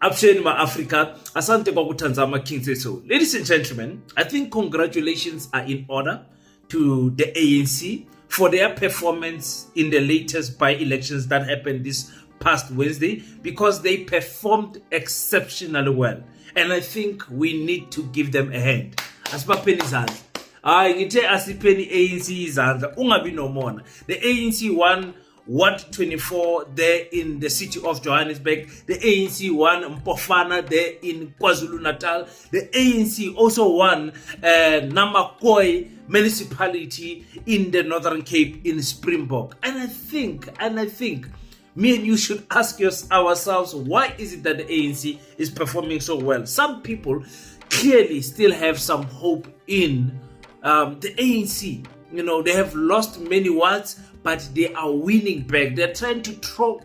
Absheni ma Africa, asante kwa kutanzama King Seso. Ladies and gentlemen, I think congratulations are in order to the ANC for their performance in the latest by-elections that happened this past Wednesday, because they performed exceptionally well. And I think we need to give them a hand. Asipapeni izandla. Ngithe asipeni ANC izandla, ungabi nomona. The ANC won Ward 24 there in the city of Johannesburg. The ANC won Mpofana there in KwaZulu-Natal. The ANC also won Namakwa municipality in the Northern Cape in Springbok. And I think me and you should ask ourselves, why is it that the ANC is performing so well? Some people clearly still have some hope in the ANC. You know, they have lost many wards, but they are winning back. They're trying to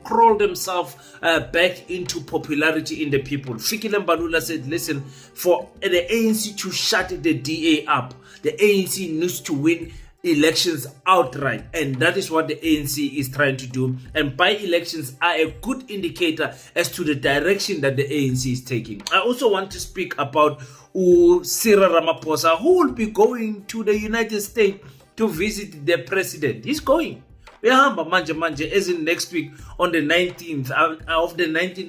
crawl themselves back into popularity in the people. Fikile Mbalula said, listen, for the ANC to shut the DA up, the ANC needs to win elections outright, and that is what the ANC is trying to do. And by-elections are a good indicator as to the direction that the ANC is taking. I also want to speak about Cyril Ramaphosa, who will be going to the United States to visit the president. He's going. Manje, as in next week on the 19th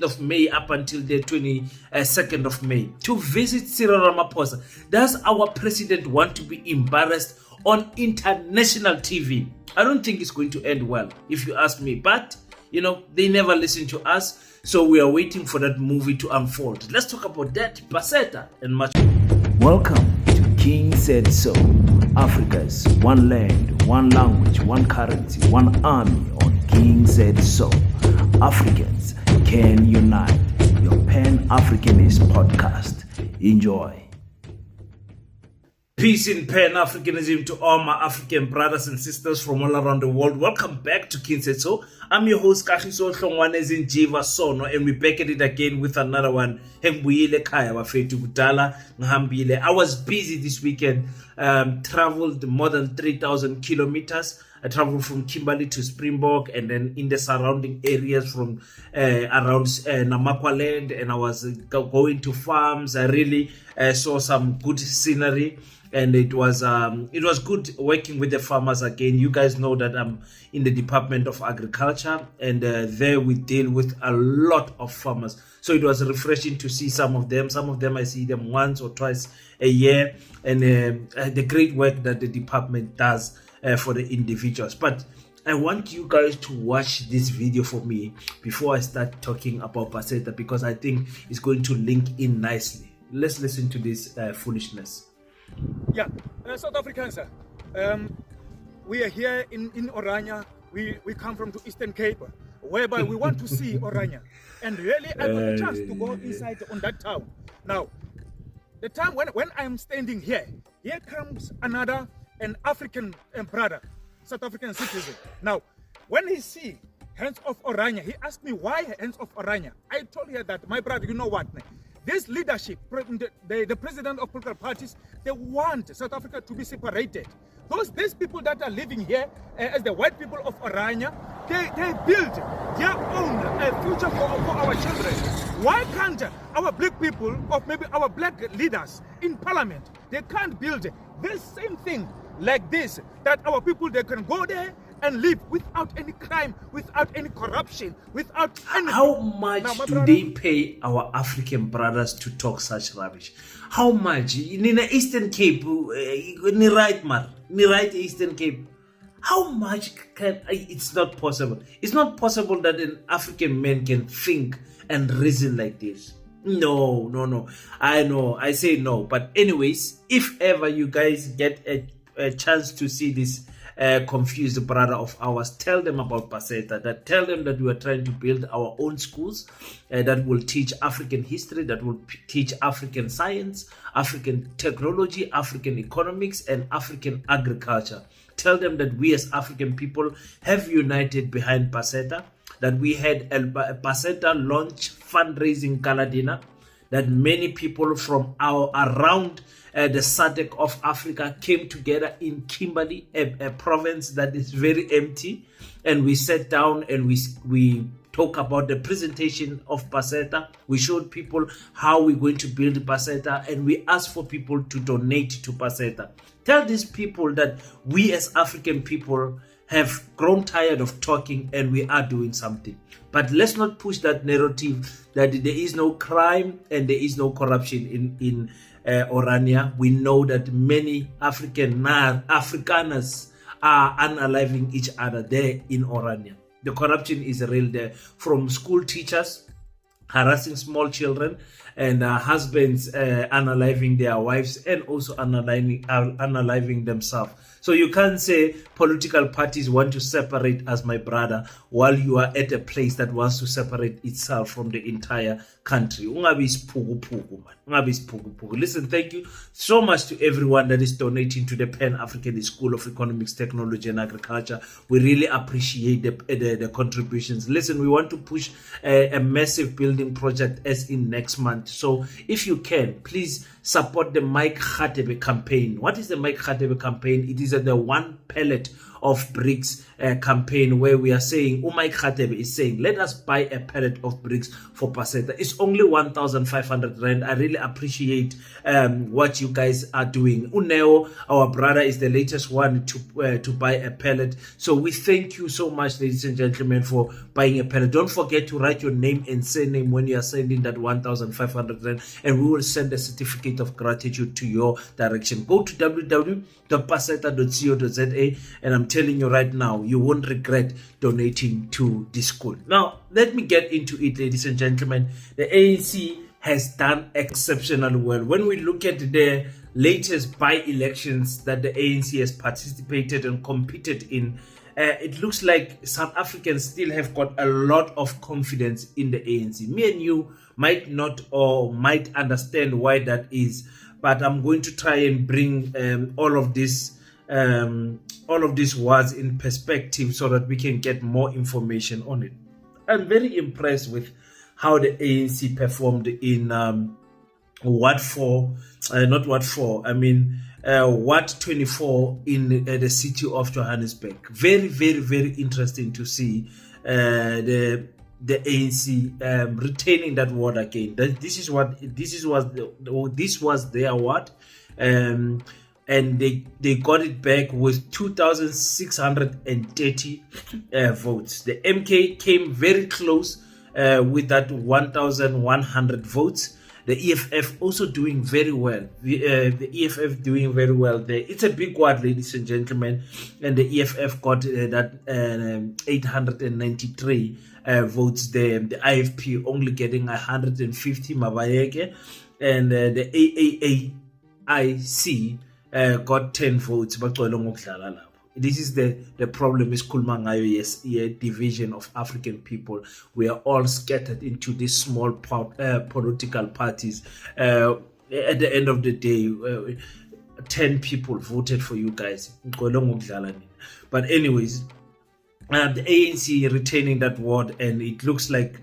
of May up until the 22nd of May to visit Cyril Ramaphosa. Does our president want to be embarrassed on international TV? I don't think it's going to end well, if you ask me. But, you know, they never listen to us. So we are waiting for that movie to unfold. Let's talk about that, PASETA, and much. Welcome to King Said So. Africa's one land, one language, one currency, one army on King Said So. Africans can unite. Your Pan-Africanist podcast. Enjoy. Peace in Pan-Africanism to all my African brothers and sisters from all around the world. Welcome back to King Said So. I'm your host, Kagiso Hlongwane Jiva Sono, and we're back at it again with another one. I was busy this weekend, traveled more than 3,000 kilometers. I traveled from Kimberley to Springbok and then in the surrounding areas from around Namakwa land, and I was going to farms. I really saw some good scenery. And it was good working with the farmers again. You guys know that I'm in the Department of Agriculture, and there we deal with a lot of farmers. So it was refreshing to see some of them. Some of them I see them once or twice a year, and the great work that the department does for the individuals. But I want you guys to watch this video for me before I start talking about PASETA, because I think it's going to link in nicely. Let's listen to this foolishness. Yeah, South Africans, we are here in Orania. We come from the Eastern Cape, whereby we want to see Orania. And really, I got a chance to go inside on that town. Now, the time when I'm standing here comes an African brother, South African citizen. Now, when he see Hands of Orania, he asked me, why Hands of Orania? I told her that, my brother, you know what? This leadership, the president of political parties, they want South Africa to be separated. These people that are living here as the white people of Orania, they build their own future for our children. Why can't our black people, or maybe our black leaders in parliament, they can't build this same thing like this, that our people, they can go there and live without any crime, without any corruption, without anything. How much do they pay our African brothers to talk such rubbish? How much? In the Eastern Cape, right Eastern Cape. How much can, it's not possible. It's not possible that an African man can think and reason like this. No. I know, I say no. But anyways, if ever you guys get a chance to see this confused brother of ours, tell them about PASETA. Tell them that we are trying to build our own schools that will teach African history, that will teach African science, African technology, African economics, and African agriculture. Tell them that we as African people have united behind PASETA, that we had a PASETA launch fundraising gala dinner, that many people from around the SADC of Africa came together in Kimberley, a province that is very empty, and we sat down and we talk about the presentation of PASETA. We showed people how we're going to build PASETA, and we asked for people to donate to PASETA. Tell these people that we as African people have grown tired of talking and we are doing something. But let's not push that narrative that there is no crime and there is no corruption in Orania. We know that many Afrikaners are unaliving each other there in Orania. The corruption is real there, from school teachers harassing small children, and husbands unaliving their wives, and also unaliving themselves. So you can't say political parties want to separate us, my brother, while you are at a place that wants to separate itself from the entire country. Listen, thank you so much to everyone that is donating to the Pan-African School of Economics, Technology and Agriculture. We really appreciate the contributions. Listen, we want to push a massive building project as in next month. So if you can, please support the Mike Khatebe campaign. What is the Mike Khatebe campaign? It is the one pellet of bricks campaign where we are saying, Mike Khatebe is saying, let us buy a pellet of bricks for PASETA. It's only 1,500 rand. I really appreciate what you guys are doing. Uneo, our brother, is the latest one to buy a pellet. So we thank you so much, ladies and gentlemen, for buying a pellet. Don't forget to write your name and surname when you are sending that 1,500 rand, and we will send a certificate of gratitude to your direction. Go to www.paseta.co.za, and I'm telling you right now, you won't regret donating to this school. Now, let me get into it, ladies and gentlemen. The ANC has done exceptionally well. When we look at the latest by-elections that the ANC has participated and competed in, it looks like South Africans still have got a lot of confidence in the ANC. Me and you might not or might understand why that is, but I'm going to try and bring all of these words in perspective so that we can get more information on it. I'm very impressed with how the ANC performed in Ward 24 in the city of Johannesburg. Very, very, very interesting to see the ANC retaining that ward again. This was their ward. And they got it back with 2,630 votes. The MK came very close with that 1,100 votes. The EFF also doing very well. The EFF doing very well there. It's a big ward, ladies and gentlemen, and the EFF got that 893 votes there. The IFP only getting 150 Mabayeke, and the AAIC got 10 votes. This is the problem is Kulmangayo, yes, division of African people. We are all scattered into these small political parties. At the end of the day, 10 people voted for you guys. But anyways, the ANC retaining that ward, and it looks like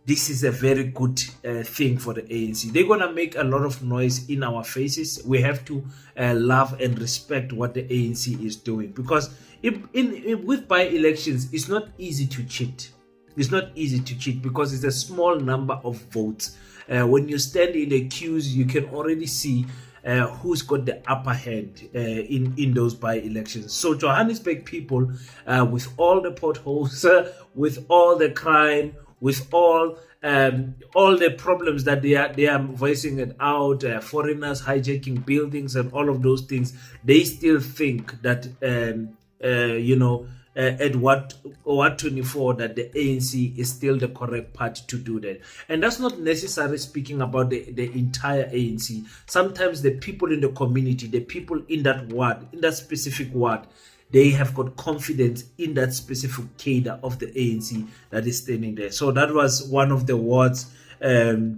this is a very good thing for the ANC. They're going to make a lot of noise in our faces. We have to love and respect what the ANC is doing, because with by-elections, it's not easy to cheat. It's not easy to cheat because it's a small number of votes. When you stand in the queues, you can already see who's got the upper hand in those by-elections. So Johannesburg people, with all the potholes, with all the crime, with all the problems that they are voicing it out, foreigners hijacking buildings and all of those things, they still think that at Ward 24 that the ANC is still the correct party to do that. And that's not necessarily speaking about the entire ANC. Sometimes the people in the community, the people in that ward, in that specific ward, they have got confidence in that specific cadre of the ANC that is standing there. So that was one of the wards that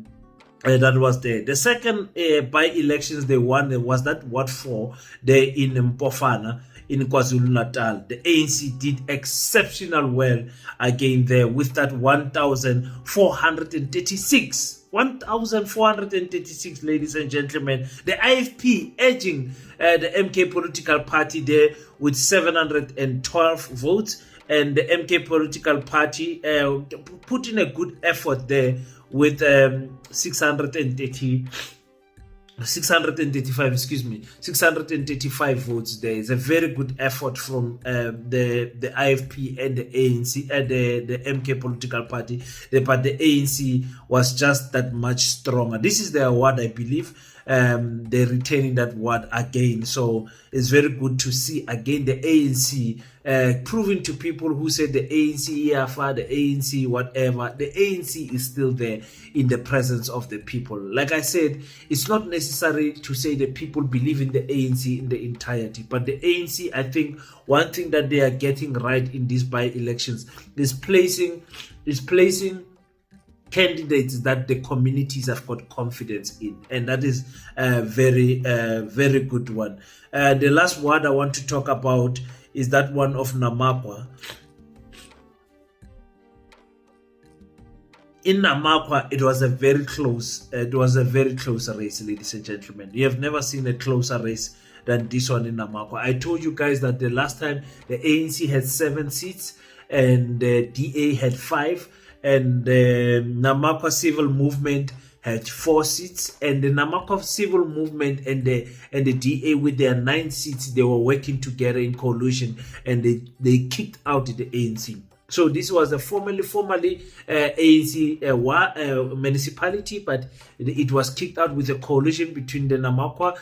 was there. The second by-elections they won was that Ward 4 there in Mpofana in KwaZulu-Natal. The ANC did exceptional well again there with that 1,436. 1,436, ladies and gentlemen. The IFP edging the MK political party there with 712 votes, and the MK political party put in a good effort there with 635 votes there. It's a very good effort from the IFP and the ANC and the MK political party, but the ANC was just that much stronger. This is the award, I believe. They're retaining that award again, so it's very good to see again the ANC proving to people who said the ANC EFA, the ANC whatever, the ANC is still there in the presence of the people. Like I said, it's not necessary to say that people believe in the ANC in the entirety, but the ANC, I think one thing that they are getting right in these by-elections is placing candidates that the communities have got confidence in, and that is a very good one. The last word I want to talk about is that one of Namakwa. In Namakwa, it was a very close race, ladies and gentlemen. You have never seen a closer race than this one in Namakwa. I told you guys that the last time the ANC had 7 seats and the DA had 5, and the Namakwa Civil Movement had 4 seats, and the Namakwa Civil Movement and the DA with their 9 seats, they were working together in coalition, and they kicked out the ANC. So this was a formerly ANC municipality, but it was kicked out with a coalition between the Namakwa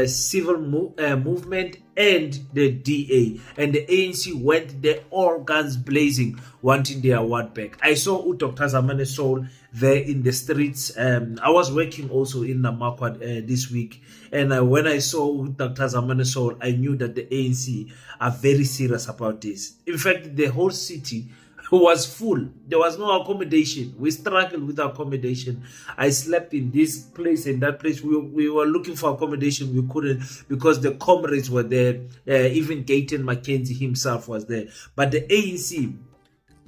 Civil Movement and the DA, and the ANC went there all guns blazing, wanting their award back. I saw Dr. Zamane Soul there in the streets. I was working also in Namakwa this week, and when I saw Dr. Zamane Soul, I knew that the ANC are very serious about this. In fact, the whole city was full. There was no accommodation. We struggled with accommodation. I slept in this place and that place. We were looking for accommodation. We couldn't because the comrades were there. Even Gayton Mackenzie himself was there. But the ANC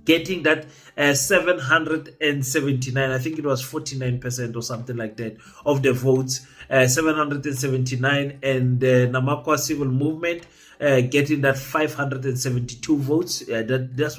getting that 779, I think it was 49% or something like that of the votes, 779, and the Namakwa Civil Movement getting that 572 votes. This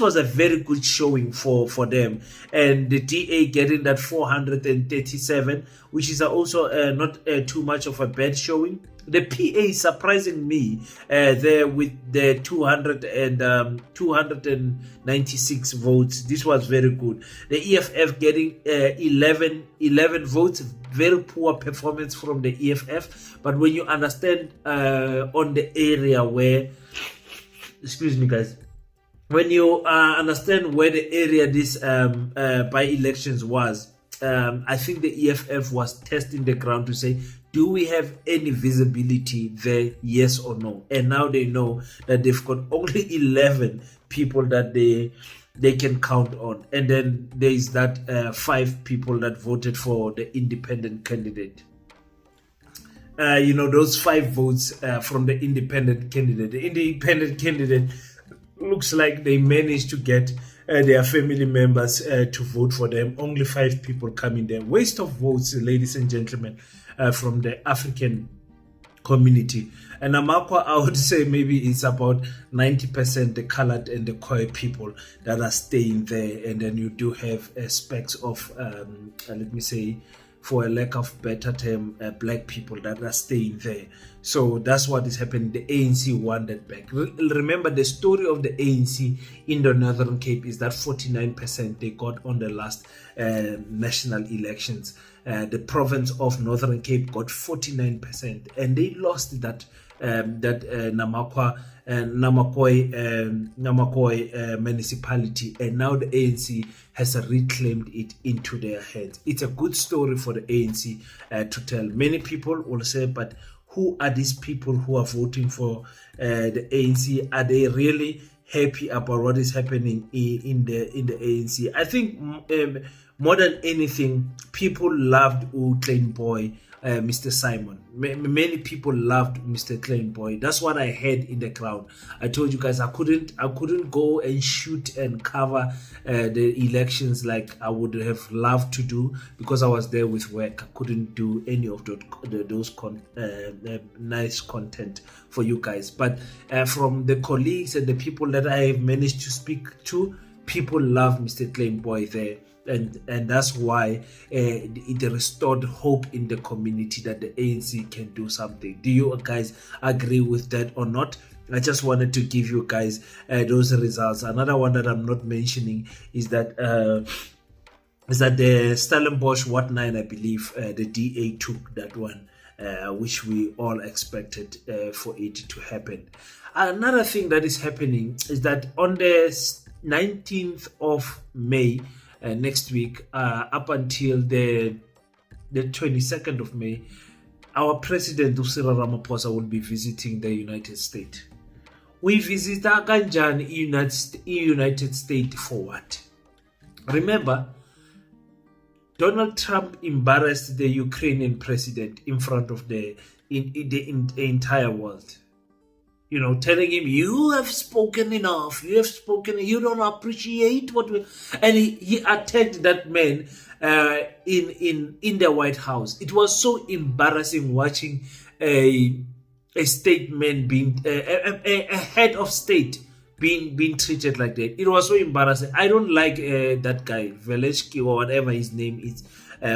was a very good showing for them, and the DA getting that 437, which is also not too much of a bad showing. The PA surprising me there with the 296 votes. This was very good. The EFF getting 11 votes. Very poor performance from the EFF. But when you understand on the area where, excuse me guys, when you understand where the area this by-elections was, I think the EFF was testing the ground to say, do we have any visibility there, yes or no? And now they know that they've got only 11 people that they can count on. And then there is that 5 people that voted for the independent candidate. Those 5 votes from the independent candidate. The independent candidate looks like they managed to get their family members to vote for them. Only 5 people coming there. Waste of votes, ladies and gentlemen, from the African community. And Namakwa, I would say maybe it's about 90% the colored and the Khoi people that are staying there. And then you do have aspects of, let me say, for a lack of better term, black people that are staying there. So that's what is happening. The ANC won that back. Remember, the story of the ANC in the Northern Cape is that 49% they got on the last national elections. The province of Northern Cape got 49%, and they lost that Namakwa municipality, and now the ANC has reclaimed it into their hands. It's a good story for the ANC to tell. Many people will say, but who are these people who are voting for the ANC? Are they really happy about what is happening in the ANC? I think more than anything, people loved Klein Boy Mr. Simon. Many people loved Mr. Claimboy. That's what I heard in the crowd. I told you guys I couldn't go and shoot and cover the elections like I would have loved to do because I was there with work. I couldn't do any of those nice content for you guys. But from the colleagues and the people that I have managed to speak to, people love Mr. Claimboy there. And that's why it restored hope in the community that the ANC can do something. Do you guys agree with that or not? I just wanted to give you guys those results. Another one that I'm not mentioning is that the Stellenbosch Ward 9, I believe, the DA took that one, which we all expected for it to happen. Another thing that is happening is that on the 19th of May, next week, up until the 22nd of May, our president Cyril Ramaphosa will be visiting the United States. We visit kanjani United States for what? Remember, Donald Trump embarrassed the Ukrainian president in front of the entire world. You know, telling him, you have spoken enough, you don't appreciate what we... And he attacked that man in the White House. It was so embarrassing watching a statement being... a head of state being treated like that. It was so embarrassing. I don't like that guy, Velensky or whatever his name is,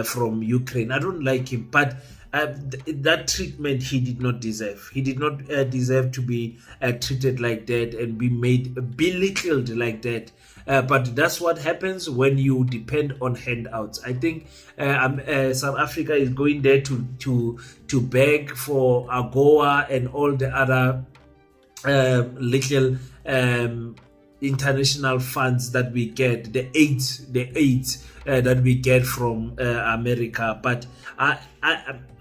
from Ukraine. I don't like him, but... that treatment he did not deserve. He did not deserve to be treated like that and be belittled like that. But that's what happens when you depend on handouts. I think South Africa is going there to beg for AGOA and all the other little international funds that we get, the aids that we get from America. But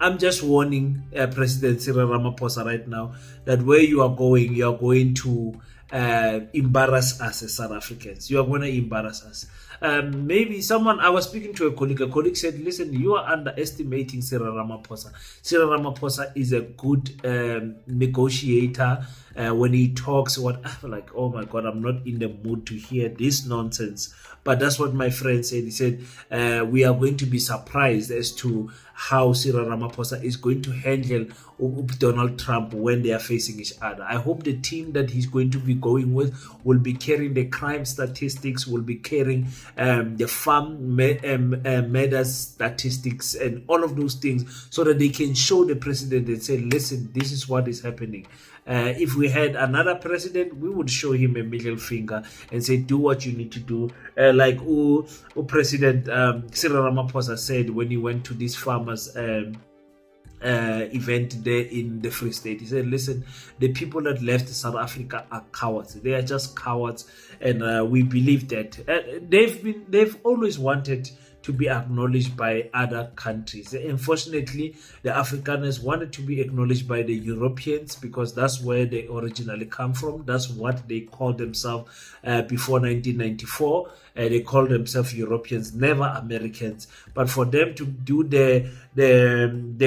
I'm just warning President Cyril Ramaphosa right now that where you are going to embarrass us as South Africans. You are going to embarrass us. Maybe I was speaking to a colleague said, listen, you are underestimating Cyril Ramaphosa. Cyril Ramaphosa is a good negotiator. When he talks, I'm like, oh my God, I'm not in the mood to hear this nonsense. But that's what my friend said. He said, we are going to be surprised as to how Cyril Ramaphosa is going to handle Donald Trump when they are facing each other. I hope the team that he's going to be going with will be carrying the crime statistics, will be carrying the farm murders statistics and all of those things so that they can show the president and say, listen, this is what is happening. If we had another president, we would show him a middle finger and say, do what you need to do. Like President Cyril Ramaphosa said when he went to this farmers event there in the Free State. He said, listen, the people that left South Africa are cowards. They are just cowards. And we believe that they've always wanted to be acknowledged by other countries. Unfortunately, the Afrikaners wanted to be acknowledged by the Europeans because that's where they originally come from. That's what they called themselves before 1994. They called themselves Europeans, never Americans. But for them to do the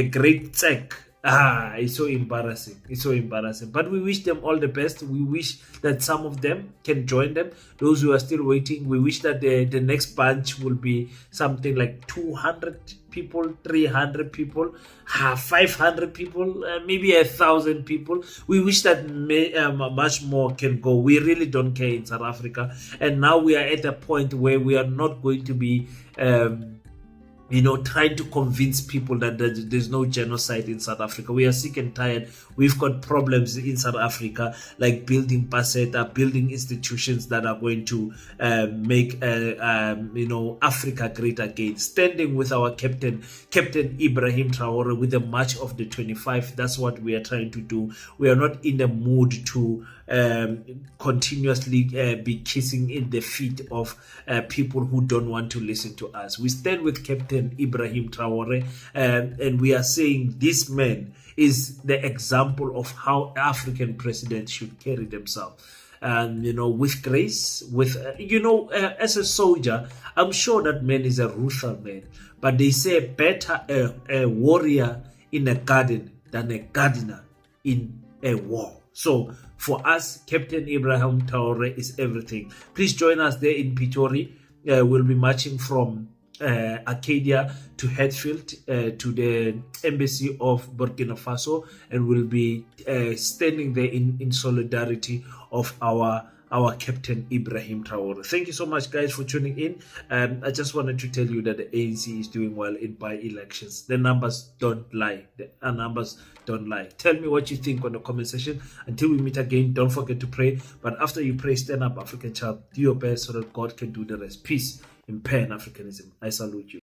great tech, it's so embarrassing. It's so embarrassing. But we wish them all the best. We wish that some of them can join them. Those who are still waiting, we wish that the next bunch will be something like 200 people, 300 people, 500 people, maybe 1,000 people. We wish that much more can go. We really don't care in South Africa. And now we are at a point where we are not going to be trying to convince people that there's no genocide in South Africa. We are sick and tired. We've got problems in South Africa, like building PASETA, building institutions that are going to make Africa great again. Standing with our Captain Ibrahim Traore with the March of the 25. That's what we are trying to do. We are not in the mood to continuously be kissing in the feet of people who don't want to listen to us. We stand with Captain Ibrahim Traore, and we are saying this man is the example of how African presidents should carry themselves. With grace, as a soldier, I'm sure that man is a ruthless man. But they say better a warrior in a garden than a gardener in a war. So for us, Captain Ibrahim Traore is everything. Please join us there in Pitori. We'll be marching from Arcadia to Hatfield to the embassy of Burkina Faso, and we'll be standing there in solidarity of our Captain Ibrahim Traore. Thank you so much, guys, for tuning in. I just wanted to tell you that the ANC is doing well in by-elections. The numbers don't lie. The numbers don't lie. Tell me what you think on the comment section. Until we meet again, don't forget to pray. But after you pray, stand up, African child. Do your best so that God can do the rest. Peace in Pan-Africanism. I salute you.